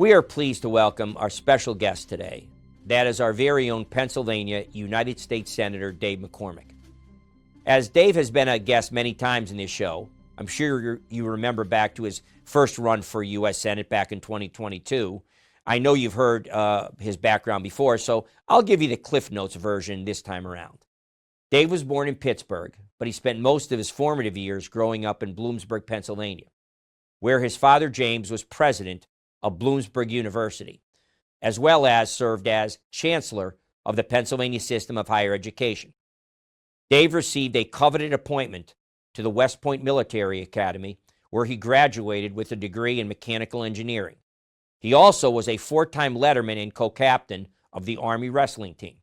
We are pleased to welcome our special guest today. That is our very own Pennsylvania United States Senator Dave McCormick. As Dave has been a guest many times in this show, I'm sure you remember back to his first run for U.S. Senate back in 2022. I know you've heard his background before, so I'll give you the Cliff Notes version this time around. Dave was born in Pittsburgh, but he spent most of his formative years growing up in Bloomsburg, Pennsylvania, where his father, James, was president of Bloomsburg University, as well as served as chancellor of the Pennsylvania System of Higher Education. Dave received a coveted appointment to the West Point Military Academy, where he graduated with a degree in mechanical engineering. He also was a four-time letterman and co-captain of the Army wrestling team.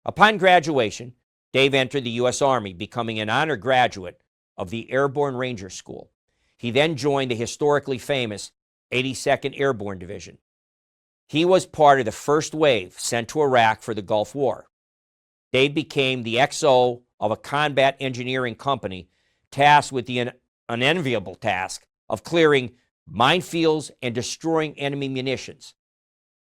Upon graduation, Dave entered the U.S. Army, becoming an honor graduate of the Airborne Ranger School. He then joined the historically famous 82nd Airborne Division. He was part of the first wave sent to Iraq for the Gulf War. Dave became the XO of a combat engineering company tasked with the unenviable task of clearing minefields and destroying enemy munitions,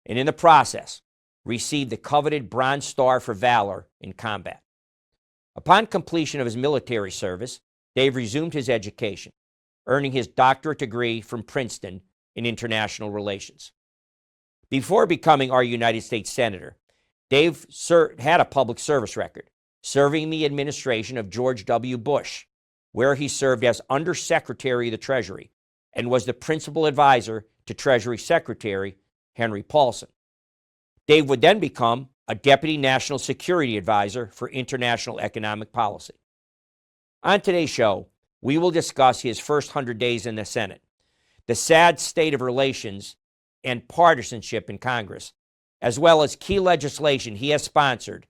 and in the process received the coveted Bronze Star for valor in combat. Upon completion of his military service, Dave resumed his education, earning his doctorate degree from Princeton in international relations. Before becoming our United States Senator, Dave had a public service record, serving the administration of George W. Bush, where he served as Undersecretary of the Treasury and was the principal advisor to Treasury Secretary Henry Paulson. Dave would then become a Deputy National Security Advisor for International Economic Policy. On today's show, we will discuss his first 100 days in the Senate, the sad state of relations and partisanship in Congress, as well as key legislation he has sponsored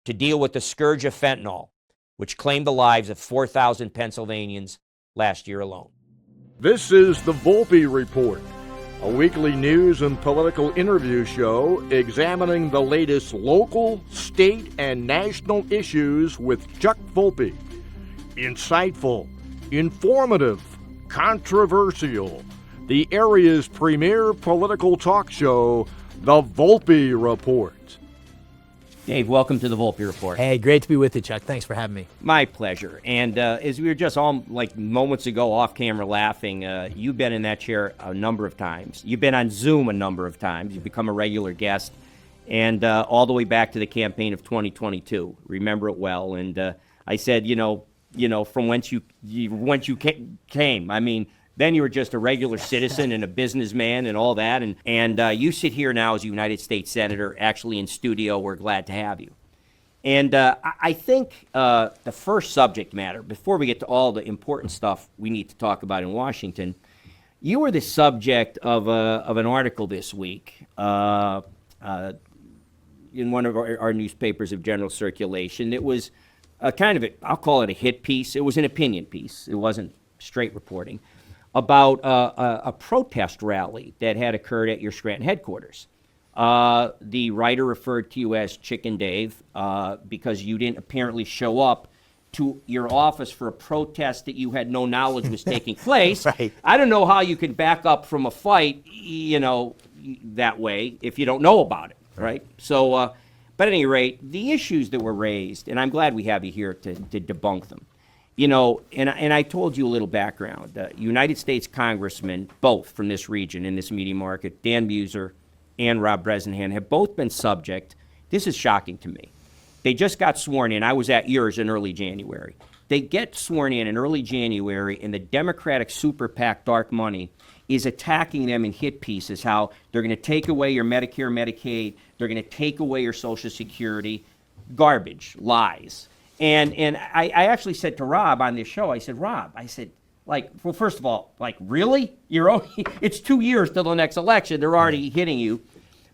to deal with the scourge of fentanyl, which claimed the lives of 4,000 Pennsylvanians last year alone. This is the Volpe Report, a weekly news and political interview show examining the latest local, state, and national issues with Chuck Volpe. Insightful, informative, controversial. The area's premier political talk show, the Volpe Report. Dave, welcome to the Volpe Report. Hey, great to be with you, Chuck. Thanks for having me. My pleasure. And as we were just all moments ago off camera laughing, you've been in that chair a number of times. You've been on Zoom a number of times. You've become a regular guest, and all the way back to the campaign of 2022. Remember it well. And I said, from whence you came. I mean, then you were just a regular citizen and a businessman and all that. And you sit here now as a United States Senator, actually in studio. We're glad to have you. And I think the first subject matter, before we get to all the important stuff we need to talk about in Washington, you were the subject of an article this week in one of our newspapers of general circulation. It was I'll call it a hit piece. It was an opinion piece. It wasn't straight reporting, about a protest rally that had occurred at your Scranton headquarters. The writer referred to you as Chicken Dave because you didn't apparently show up to your office for a protest that you had no knowledge was taking place. Right. I don't know how you could back up from a fight, that way if you don't know about it, right? So, but at any rate, the issues that were raised, and I'm glad we have you here to debunk them. And I told you a little background. United States congressmen, both from this region, in this media market, Dan Muser and Rob Bresnahan, have both been subject. This is shocking to me. They just got sworn in. I was at yours in early January. They get sworn in early January, and the Democratic super PAC Dark Money is attacking them in hit pieces, how they're going to take away your Medicare, Medicaid, they're going to take away your Social Security. Garbage, lies. And I actually said to Rob on this show, I said, Rob, well, first of all, really? It's 2 years till the next election. They're already hitting you.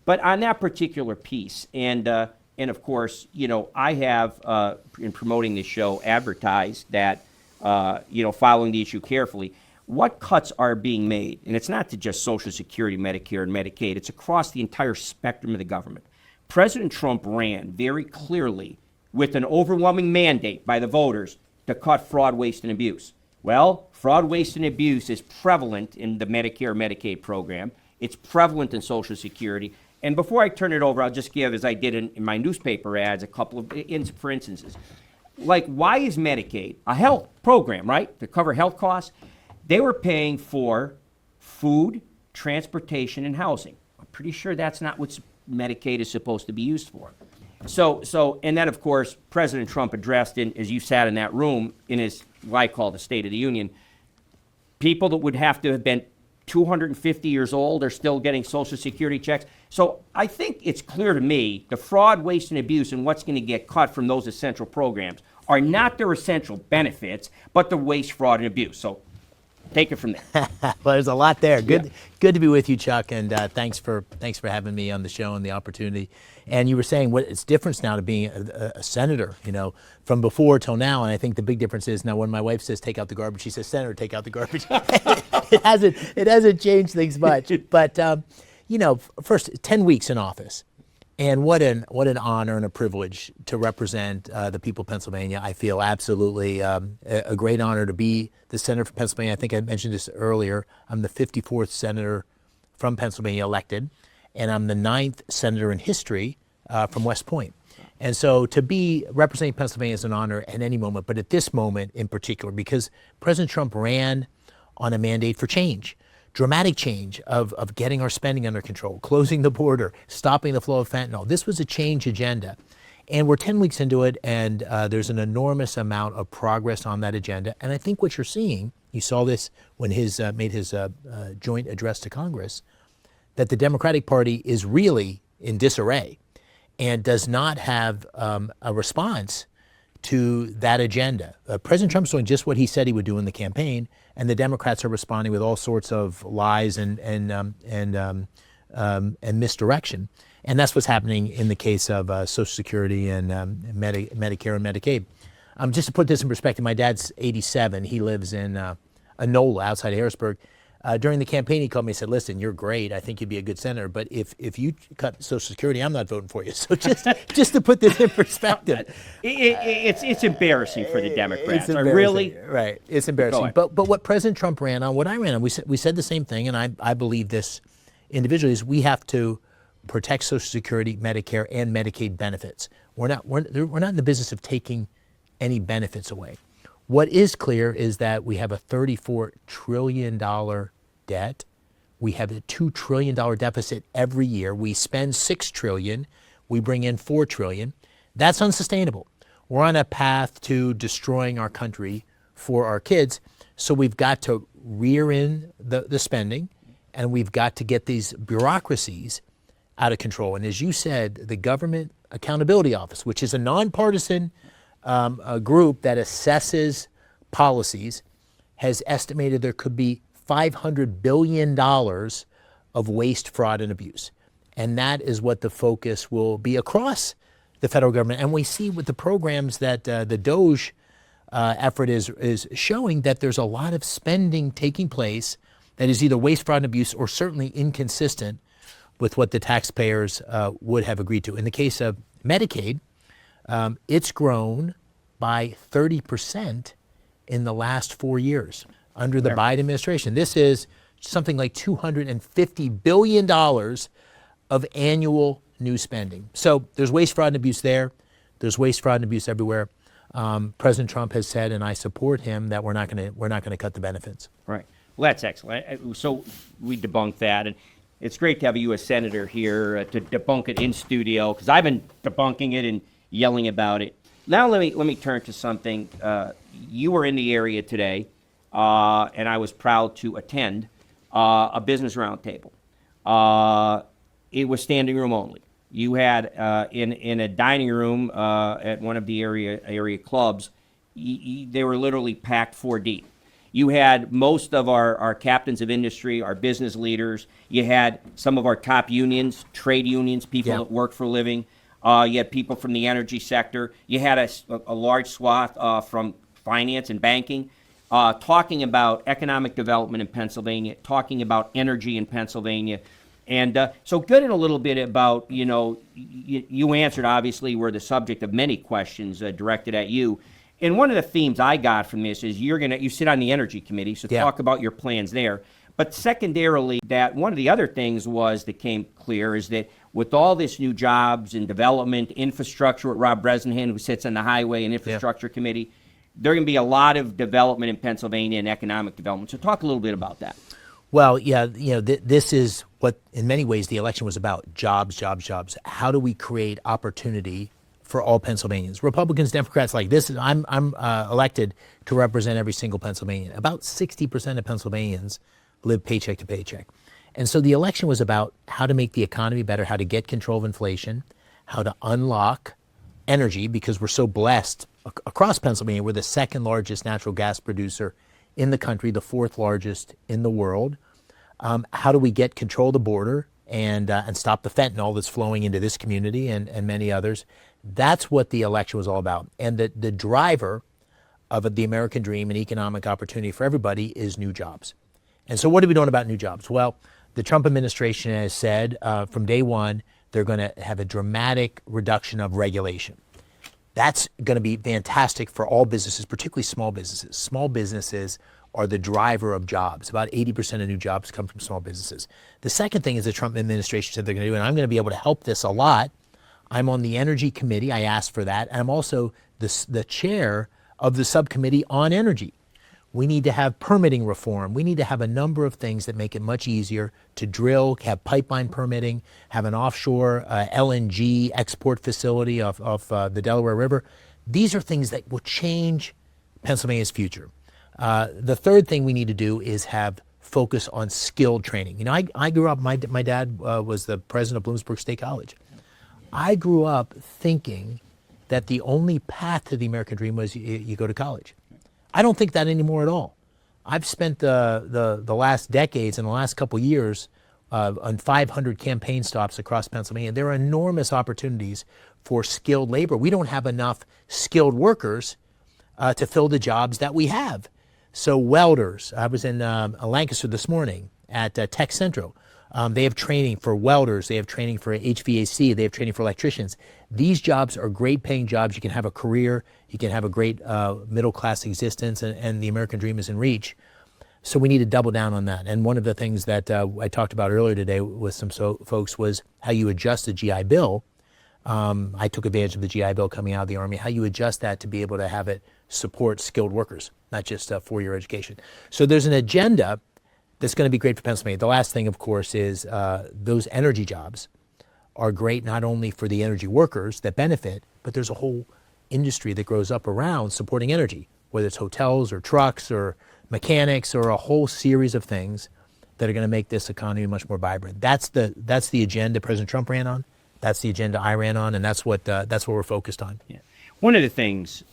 But on that particular piece, and of course, I have, in promoting this show, advertised that, following the issue carefully, what cuts are being made. And it's not to just Social Security, Medicare, and Medicaid. It's across the entire spectrum of the government. President Trump ran very clearly with an overwhelming mandate by the voters to cut fraud, waste, and abuse. Well, fraud, waste, and abuse is prevalent in the Medicare, Medicaid program. It's prevalent in Social Security. And before I turn it over, I'll just give, as I did in my newspaper ads, a couple of, for instances. Like, why is Medicaid, a health program, right, to cover health costs? They were paying for food, transportation, and housing. I'm pretty sure that's not what Medicaid is supposed to be used for. So, and then, of course, President Trump addressed, as you sat in that room, in his, what I call the State of the Union, people that would have to have been 250 years old are still getting Social Security checks. So I think it's clear to me the fraud, waste, and abuse and what's going to get cut from those essential programs are not their essential benefits, but the waste, fraud, and abuse. So take it from there. Well, there's a lot there. Good to be with you, Chuck, and thanks for having me on the show and the opportunity. And you were saying what it's different now to being a senator, from before till now. And I think the big difference is now when my wife says take out the garbage, she says, Senator, take out the garbage. It hasn't changed things much. But first 10 weeks in office, and what an honor and a privilege to represent the people of Pennsylvania. I feel absolutely a great honor to be the senator from Pennsylvania. I think I mentioned this earlier. I'm the 54th senator from Pennsylvania elected, and I'm the 9th senator in history from West Point. And so to be representing Pennsylvania is an honor at any moment, but at this moment in particular, because President Trump ran on a mandate for change. Dramatic change of getting our spending under control, closing the border, stopping the flow of fentanyl. This was a change agenda. And we're 10 weeks into it, and there's an enormous amount of progress on that agenda. And I think what you're seeing, you saw this when his made his joint address to Congress, that the Democratic Party is really in disarray and does not have a response to that agenda. President Trump's doing just what he said he would do in the campaign, and the Democrats are responding with all sorts of lies and misdirection. And that's what's happening in the case of Social Security and Medicare and Medicaid. Just to put this in perspective, my dad's 87. He lives in Enola outside of Harrisburg. During the campaign, he called me and said, listen, you're great. I think you'd be a good senator. But if you cut Social Security, I'm not voting for you. So just to put this in perspective. It's embarrassing for the Democrats. It's Really? Right. It's embarrassing. But what President Trump ran on, what I ran on, we said the same thing, and I believe this individually, is we have to protect Social Security, Medicare, and Medicaid benefits. We're not in the business of taking any benefits away. What is clear is that we have a $34 trillion debt. We have a $2 trillion deficit every year. We spend $6 trillion. We bring in $4 trillion. That's unsustainable. We're on a path to destroying our country for our kids. So we've got to rear in the spending, and we've got to get these bureaucracies out of control. And as you said, the Government Accountability Office, which is a nonpartisan group that assesses policies, has estimated there could be $500 billion of waste, fraud, and abuse. And that is what the focus will be across the federal government. And we see with the programs that the DOGE effort is showing that there's a lot of spending taking place that is either waste, fraud, and abuse, or certainly inconsistent with what the taxpayers would have agreed to. In the case of Medicaid, it's grown by 30% in the last 4 years under the Biden administration. This is something like $250 billion of annual new spending. So there's waste, fraud, and abuse there. There's waste, fraud, and abuse everywhere. President Trump has said, and I support him, that we're not going to cut the benefits. Right. Well, that's excellent. So we debunked that, and it's great to have a U.S. Senator here to debunk it in studio, because I've been debunking it and yelling about it. Now let me turn to something. You were in the area today, and I was proud to attend a business roundtable. It was standing room only. You had in a dining room at one of the area clubs, they were literally packed 4 deep. You had most of our captains of industry, our business leaders. You had some of our top unions, trade unions, people that work for a living. You had people from the energy sector. You had a large swath from finance and banking, talking about economic development in Pennsylvania, talking about energy in Pennsylvania. And so get in a little bit about, you answered, obviously, were the subject of many questions directed at you. And one of the themes I got from this is you sit on the Energy Committee, so talk about your plans there. But secondarily, that one of the other things that came clear is that with all this new jobs and development, infrastructure with Rob Bresnahan, who sits on the Highway and Infrastructure Committee, there are going to be a lot of development in Pennsylvania and economic development. So talk a little bit about that. Well, yeah, this is what, in many ways, the election was about: jobs, jobs, jobs. How do we create opportunity for all Pennsylvanians? Republicans, Democrats, like this. I'm elected to represent every single Pennsylvanian. About 60% of Pennsylvanians live paycheck to paycheck. And so the election was about how to make the economy better, how to get control of inflation, how to unlock energy, because we're so blessed across Pennsylvania. We're the second largest natural gas producer in the country, the fourth largest in the world. How do we get control of the border and stop the fentanyl that's flowing into this community and many others? That's what the election was all about. And the driver of the American dream and economic opportunity for everybody is new jobs. And so what are we doing about new jobs? Well, the Trump administration has said from day one, they're going to have a dramatic reduction of regulation. That's going to be fantastic for all businesses, particularly small businesses. Small businesses are the driver of jobs. About 80% of new jobs come from small businesses. The second thing is the Trump administration said they're going to do, and I'm going to be able to help this a lot. I'm on the Energy Committee. I asked for that. And I'm also the chair of the subcommittee on energy. We need to have permitting reform. We need to have a number of things that make it much easier to drill, have pipeline permitting, have an offshore LNG export facility off the Delaware River. These are things that will change Pennsylvania's future. The third thing we need to do is have focus on skilled training. You know, I grew up, my dad was the president of Bloomsburg State College. I grew up thinking that the only path to the American dream was you go to college. I don't think that anymore at all. I've spent the last decades and the last couple years on 500 campaign stops across Pennsylvania. There are enormous opportunities for skilled labor. We don't have enough skilled workers to fill the jobs that we have. So welders, I was in Lancaster this morning at Tech Central. They have training for welders, they have training for HVAC, they have training for electricians. These jobs are great paying jobs. You can have a career, you can have a great middle class existence, and the American dream is in reach. So we need to double down on that. And one of the things that I talked about earlier today with some folks was how you adjust the GI Bill. I took advantage of the GI Bill coming out of the Army, how you adjust that to be able to have it support skilled workers, not just four-year education. So there's an agenda that's going to be great for Pennsylvania. The last thing, of course, is those energy jobs are great not only for the energy workers that benefit, but there's a whole industry that grows up around supporting energy, whether it's hotels or trucks or mechanics or a whole series of things that are going to make this economy much more vibrant. That's the agenda President Trump ran on. That's the agenda I ran on, and that's what we're focused on. Yeah. One of the things,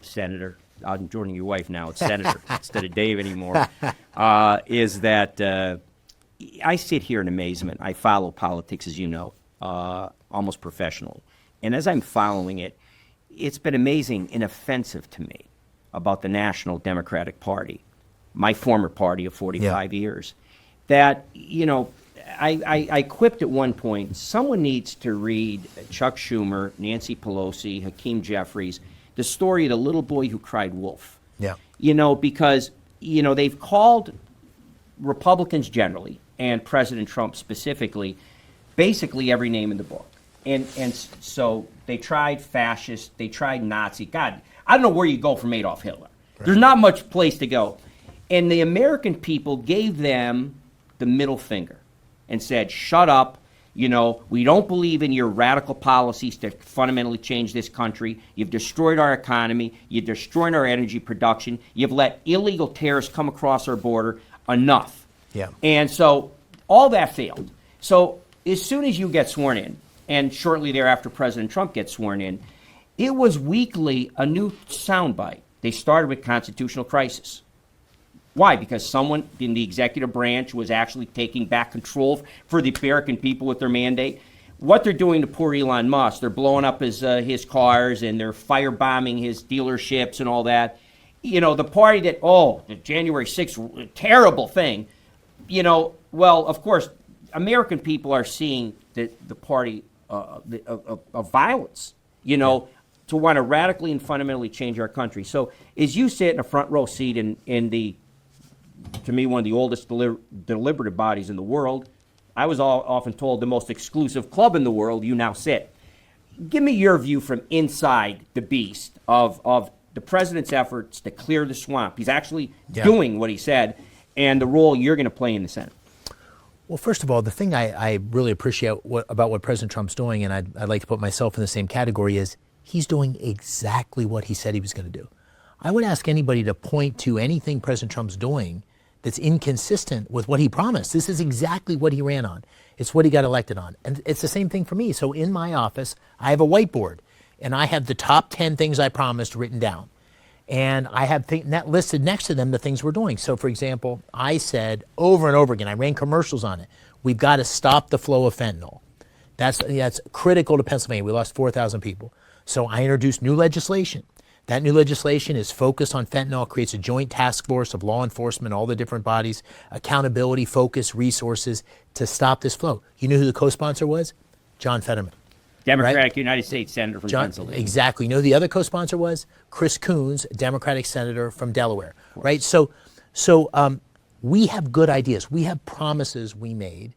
Senator, I'm joining your wife now, it's Senator instead of Dave anymore, is that I sit here in amazement. I follow politics, as you know, almost professionally. And as I'm following it, it's been amazing and offensive to me about the National Democratic Party, my former party of 45 years, that, you know, I quipped at one point, someone needs to read Chuck Schumer, Nancy Pelosi, Hakeem Jeffries, the story of the little boy who cried wolf. Yeah. You know, because, you know, they've called Republicans generally and President Trump specifically basically every name in the book. And so they tried fascist, they tried Nazi. God, I don't know where you go from Adolf Hitler. Right. There's not much place to go. And the American people gave them the middle finger and said, shut up. You know, we don't believe in your radical policies to fundamentally change this country. You've destroyed our economy. You've destroyed our energy production. You've let illegal terrorists come across our border. Enough. Yeah. And so all that failed. So as soon as you get sworn in, and shortly thereafter President Trump gets sworn in, it was weekly a new soundbite. They started with constitutional crisis. Why? Because someone in the executive branch was actually taking back control for the American people with their mandate. What they're doing to poor Elon Musk, they're blowing up his cars and they're firebombing his dealerships and all that. You know, the party that, the January 6th, terrible thing. You know, well, of course, American people are seeing the party of violence, you know, to want to radically and fundamentally change our country. So as you sit in a front row seat in the to me, one of the oldest deliberative bodies in the world. I was often told the most exclusive club in the world. You now sit. Give me your view from inside the beast of the president's efforts to clear the swamp. He's actually doing what he said, and the role you're going to play in the Senate. Well, first of all, the thing I really appreciate about what President Trump's doing, and I'd like to put myself in the same category, is he's doing exactly what he said he was going to do. I would ask anybody to point to anything President Trump's doing that's inconsistent with what he promised. This is exactly what he ran on. It's what he got elected on. And it's the same thing for me. So in my office, I have a whiteboard, and I have the top 10 things I promised written down. And I have listed next to them the things we're doing. So, for example, I said over and over again, I ran commercials on it, we've got to stop the flow of fentanyl. That's critical to Pennsylvania. We lost 4,000 people. So I introduced new legislation. That new legislation is focused on fentanyl, creates a joint task force of law enforcement, all the different bodies, accountability, focus, resources to stop this flow. You know who the co-sponsor was? John Fetterman. Democratic United States Senator from Pennsylvania. Exactly. You know who the other co-sponsor was? Chris Coons, Democratic Senator from Delaware. Right? So we have good ideas. We have promises we made,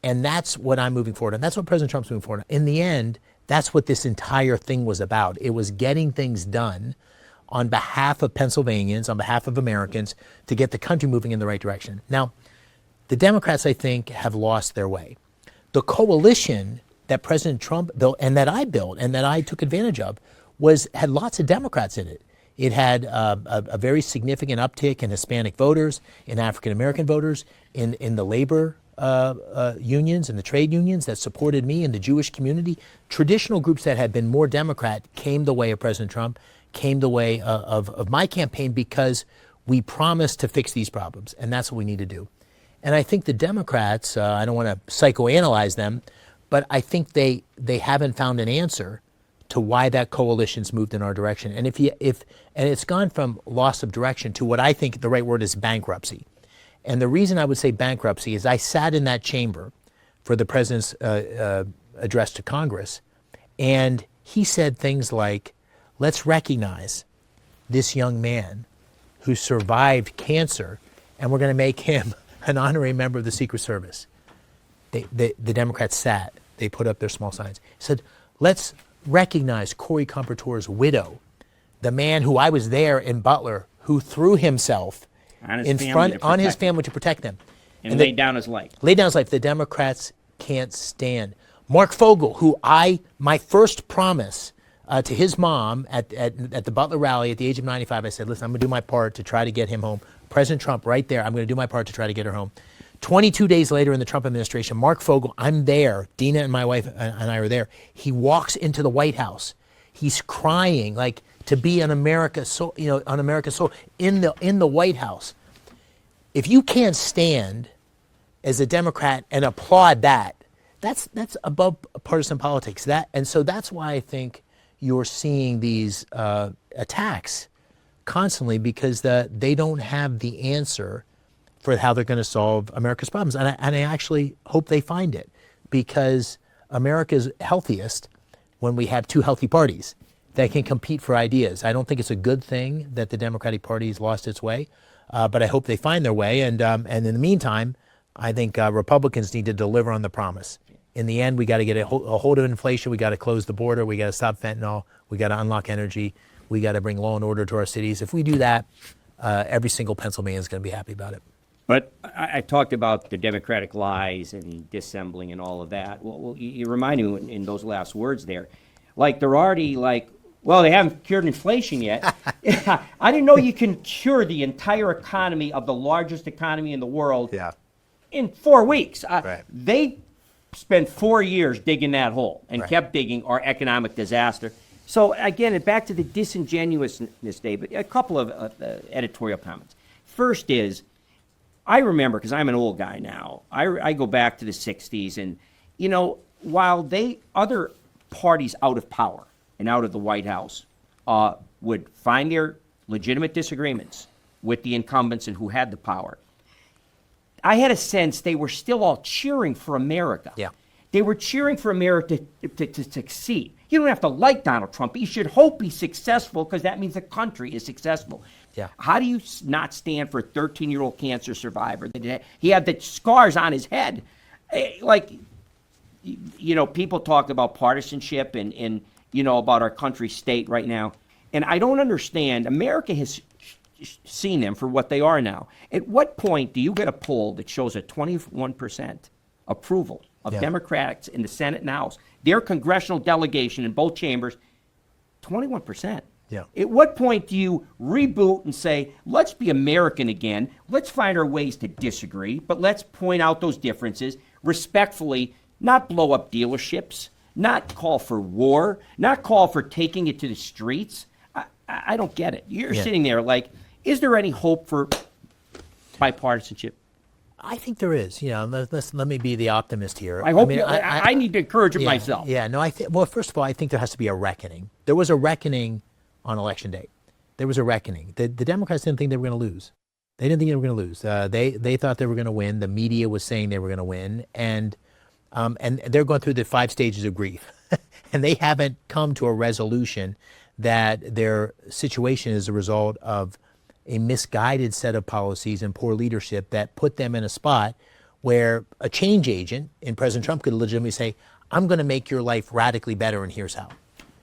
and that's what I'm moving forward on. That's what President Trump's moving forward on. In the end, that's what this entire thing was about. It was getting things done on behalf of Pennsylvanians, on behalf of Americans, to get the country moving in the right direction. Now, the Democrats, I think, have lost their way. The coalition that President Trump built and that I built and that I took advantage of had lots of Democrats in it. It had a very significant uptick in Hispanic voters, in African-American voters, in the labor unions and the trade unions that supported me, in the Jewish community. Traditional groups that had been more Democrat came the way of President Trump, came the way of my campaign, because we promised to fix these problems, and that's what we need to do. And I think the Democrats, I don't want to psychoanalyze them, but I think they haven't found an answer to why that coalition's moved in our direction. And and it's gone from loss of direction to what I think the right word is bankruptcy. And the reason I would say bankruptcy is I sat in that chamber for the president's address to Congress, and he said things like, let's recognize this young man who survived cancer, and we're going to make him an honorary member of the Secret Service. The Democrats sat. They put up their small signs. He said, let's recognize Corey Compertore's widow, the man who I was there in Butler, who threw himself on his family to protect them. And laid down his life. Laid down his life. The Democrats can't stand. Mark Fogel, who my first promise to his mom at the Butler rally at the age of 95, I said, listen, I'm going to do my part to try to get him home. President Trump right there, I'm going to do my part to try to get her home. 22 days later in the Trump administration, Mark Fogel, I'm there, Dina and my wife and I are there. He walks into the White House. He's crying like to be on America's soul, in the White House. If you can't stand as a Democrat and applaud that, that's above partisan politics. And so that's why I think you're seeing these attacks constantly, because they don't have the answer for how they're going to solve America's problems. And I actually hope they find it, because America's healthiest when we have two healthy parties that can compete for ideas. I don't think it's a good thing that the Democratic Party has lost its way, but I hope they find their way. And in the meantime, I think Republicans need to deliver on the promise. In the end, we got to get a hold of inflation. We got to close the border. We got to stop fentanyl. We got to unlock energy. We got to bring law and order to our cities. If we do that, every single Pennsylvanian is going to be happy about it. But I talked about the Democratic lies and dissembling and all of that. Well, you reminded me in those last words there, like they're already like, well, they haven't cured inflation yet. I didn't know you can cure the entire economy of the largest economy in the world in 4 weeks. They spent 4 years digging that hole and kept digging, our economic disaster. So again, back to the disingenuousness, David, a couple of editorial comments. First is, I remember, because I'm an old guy now, I go back to the 60s, and, while other parties out of power and out of the White House would find their legitimate disagreements with the incumbents and who had the power, I had a sense they were still all cheering for America. Yeah. They were cheering for America to succeed. You don't have to like Donald Trump. You should hope he's successful, because that means the country is successful. Yeah. How do you not stand for a 13-year-old cancer survivor? He had the scars on his head. Like, people talk about partisanship and about our country state right now. And I don't understand. America has seen them for what they are now. At what point do you get a poll that shows a 21% approval of Democrats in the Senate and House? Their congressional delegation in both chambers, 21%. Yeah. At what point do you reboot and say, let's be American again, let's find our ways to disagree, but let's point out those differences respectfully, not blow up dealerships, not call for war, not call for taking it to the streets? I don't get it. You're sitting there like, is there any hope for bipartisanship? I think there is. Let me be the optimist here. I hope. I need to encourage it myself. Yeah. No. Well, first of all, I think there has to be a reckoning. There was a reckoning on election day. There was a reckoning. The Democrats didn't think they were going to lose. They didn't think they were going to lose. They thought they were going to win. The media was saying they were going to win, and they're going through the 5 stages of grief, and they haven't come to a resolution that their situation is a result of a misguided set of policies and poor leadership that put them in a spot where a change agent in President Trump could legitimately say, I'm going to make your life radically better, and here's how.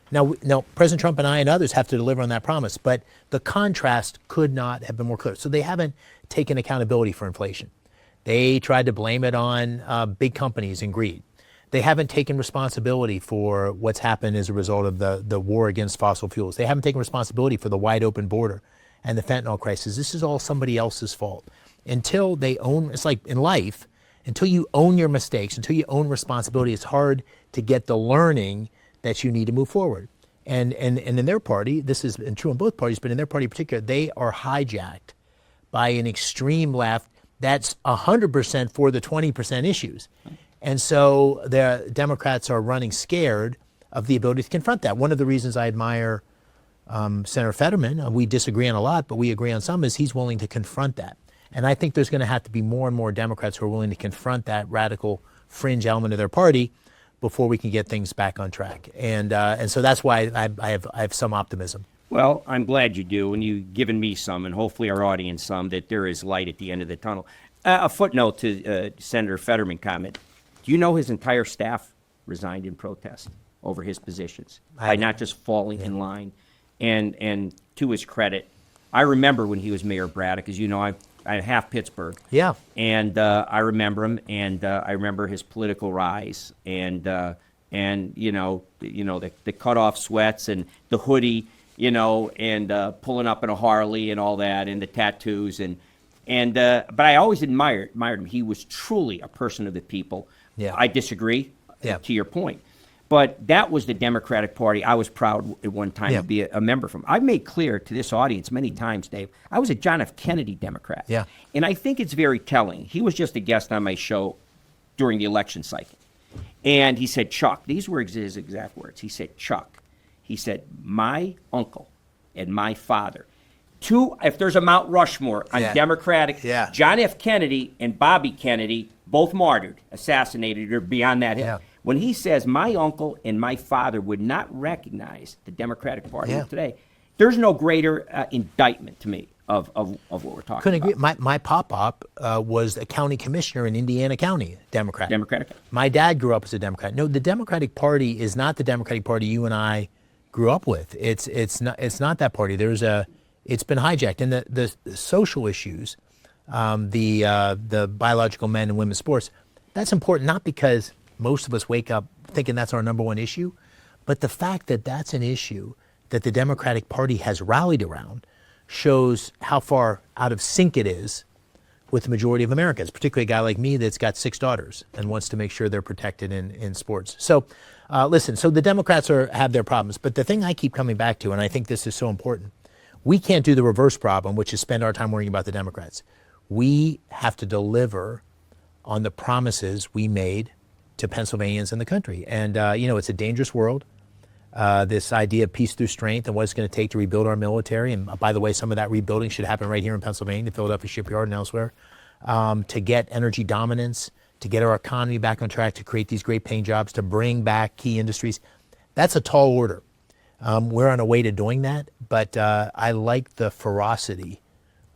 Now, President Trump and I and others have to deliver on that promise, but the contrast could not have been more clear. So they haven't taken accountability for inflation. They tried to blame it on big companies and greed. They haven't taken responsibility for what's happened as a result of the war against fossil fuels. They haven't taken responsibility for the wide open border and the fentanyl crisis. This is all somebody else's fault. Until they own, it's like in life, until you own your mistakes, until you own responsibility, it's hard to get the learning that you need to move forward. And in their party, this has been true in both parties, but in their party in particular, they are hijacked by an extreme left that's 100% for the 20% issues. And so the Democrats are running scared of the ability to confront that. One of the reasons I admire Senator Fetterman, we disagree on a lot, but we agree on some, is he's willing to confront that. And I think there's going to have to be more and more Democrats who are willing to confront that radical fringe element of their party before we can get things back on track. And so that's why I have some optimism. Well, I'm glad you do, and you've given me some, and hopefully our audience some, that there is light at the end of the tunnel. A footnote to Senator Fetterman comment. Do you know his entire staff resigned in protest over his positions by not just falling in line? And to his credit, I remember when he was Mayor of Braddock, as you know, I'm half Pittsburgh. Yeah. And I remember him, and I remember his political rise, and the cutoff sweats and the hoodie, and pulling up in a Harley and all that, and the tattoos, but I always admired him. He was truly a person of the people. Yeah. I disagree, to your point. But that was the Democratic Party I was proud at one time to be a member from. I've made clear to this audience many times, Dave, I was a John F. Kennedy Democrat. Yeah. And I think it's very telling. He was just a guest on my show during the election cycle. And he said, Chuck, these were his exact words. He said, Chuck, he said, my uncle and my father, if there's a Mount Rushmore on Democratic, John F. Kennedy and Bobby Kennedy, both martyred, assassinated, or beyond that hill. Yeah. When he says my uncle and my father would not recognize the Democratic Party of today, there's no greater indictment to me of what we're talking Couldn't about. agree. My pop-up was a county commissioner in Indiana County, Democrat. Democratic. My dad grew up as a Democrat. No, the Democratic Party is not the Democratic Party you and I grew up with. It's not that party. It's been hijacked, and the social issues, the biological men and women's sports, that's important not because most of us wake up thinking that's our number one issue, but the fact that that's an issue that the Democratic Party has rallied around shows how far out of sync it is with the majority of Americans, particularly a guy like me that's got 6 daughters and wants to make sure they're protected in sports. So listen, so the Democrats have their problems, but the thing I keep coming back to, and I think this is so important, we can't do the reverse problem, which is spend our time worrying about the Democrats. We have to deliver on the promises we made to Pennsylvanians and the country. And, it's a dangerous world. This idea of peace through strength and what it's going to take to rebuild our military. And by the way, some of that rebuilding should happen right here in Pennsylvania, the Philadelphia shipyard and elsewhere, to get energy dominance, to get our economy back on track, to create these great paying jobs, to bring back key industries. That's a tall order. We're on a way to doing that, but I like the ferocity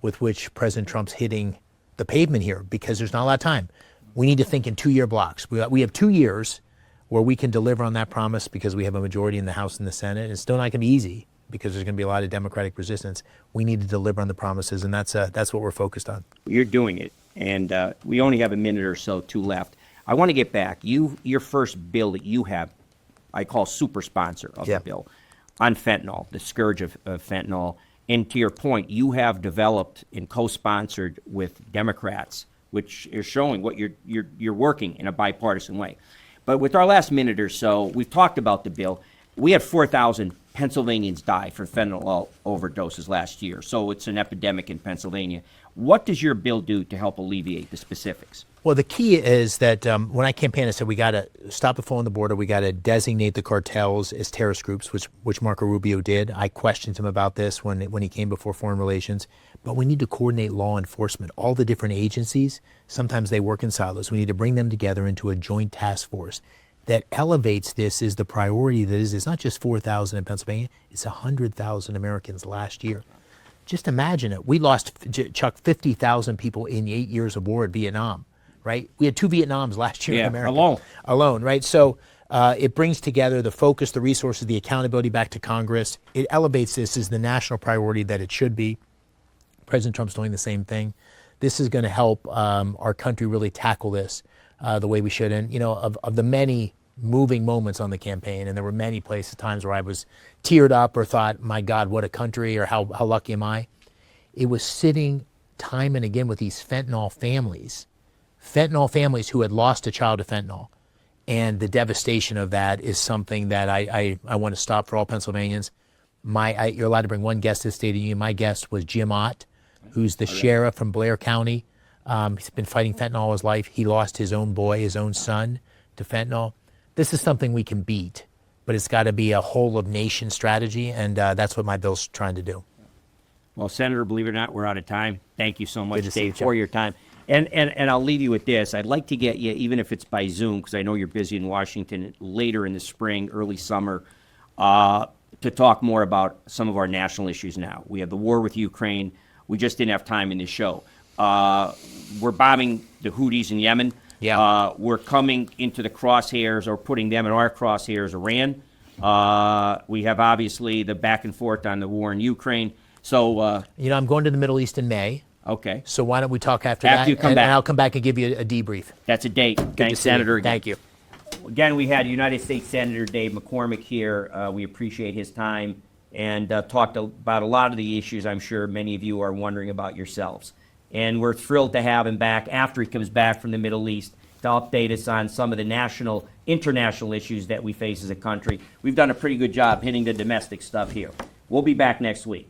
with which President Trump's hitting the pavement here, because there's not a lot of time. We need to think in 2-year blocks. We have 2 years where we can deliver on that promise because we have a majority in the House and the Senate. It's still not going to be easy because there's going to be a lot of Democratic resistance. We need to deliver on the promises, and that's what we're focused on. You're doing it, and we only have a minute or so, 2 left. I want to get back. Your first bill that you have, I call super sponsor of the bill, on fentanyl, the scourge of fentanyl. And to your point, you have developed and co-sponsored with Democrats, which is showing what you're working in a bipartisan way. But with our last minute or so, we've talked about the bill. We had 4,000 Pennsylvanians die from fentanyl overdoses last year, so it's an epidemic in Pennsylvania. What does your bill do to help alleviate the specifics? Well, the key is that when I campaigned, I said we got to stop the flow on the border. We got to designate the cartels as terrorist groups, which Marco Rubio did. I questioned him about this when he came before Foreign Relations. But we need to coordinate law enforcement. All the different agencies, sometimes they work in silos. We need to bring them together into a joint task force that elevates this as the priority that is. It's not just 4,000 in Pennsylvania. It's 100,000 Americans last year. Just imagine it. We lost, Chuck, 50,000 people in 8 years of war at Vietnam, right? We had 2 Vietnams last year in America. Alone, right? So it brings together the focus, the resources, the accountability back to Congress. It elevates this as the national priority that it should be. President Trump's doing the same thing. This is going to help our country really tackle this the way we should. And, you know, of the many moving moments on the campaign, and there were many times where I was teared up or thought, my God, what a country, or how lucky am I? It was sitting time and again with these fentanyl families who had lost a child to fentanyl. And the devastation of that is something that I want to stop for all Pennsylvanians. You're allowed to bring one guest to the State of the Union. My guest was Jim Ott, who's the sheriff from Blair County. He's been fighting fentanyl all his life. He lost his own boy, his own son, to fentanyl. This is something we can beat, but it's got to be a whole-of-nation strategy, and that's what my bill's trying to do. Well, Senator, believe it or not, we're out of time. Thank you so much, Dave, for your time. And I'll leave you with this. I'd like to get you, even if it's by Zoom, because I know you're busy in Washington, later in the spring, early summer, to talk more about some of our national issues now. We have the war with Ukraine. We just didn't have time in this show. We're bombing the Houthis in Yemen. Yeah. We're coming into the crosshairs, or putting them in our crosshairs, Iran. We have, obviously, the back and forth on the war in Ukraine. So, I'm going to the Middle East in May. Okay. So why don't we talk after that? You come back. And I'll come back and give you a debrief. That's a date. Thanks, Senator. Thank you. Again, we had United States Senator Dave McCormick here. We appreciate his time, and talked about a lot of the issues I'm sure many of you are wondering about yourselves. And we're thrilled to have him back after he comes back from the Middle East to update us on some of the international issues that we face as a country. We've done a pretty good job hitting the domestic stuff here. We'll be back next week.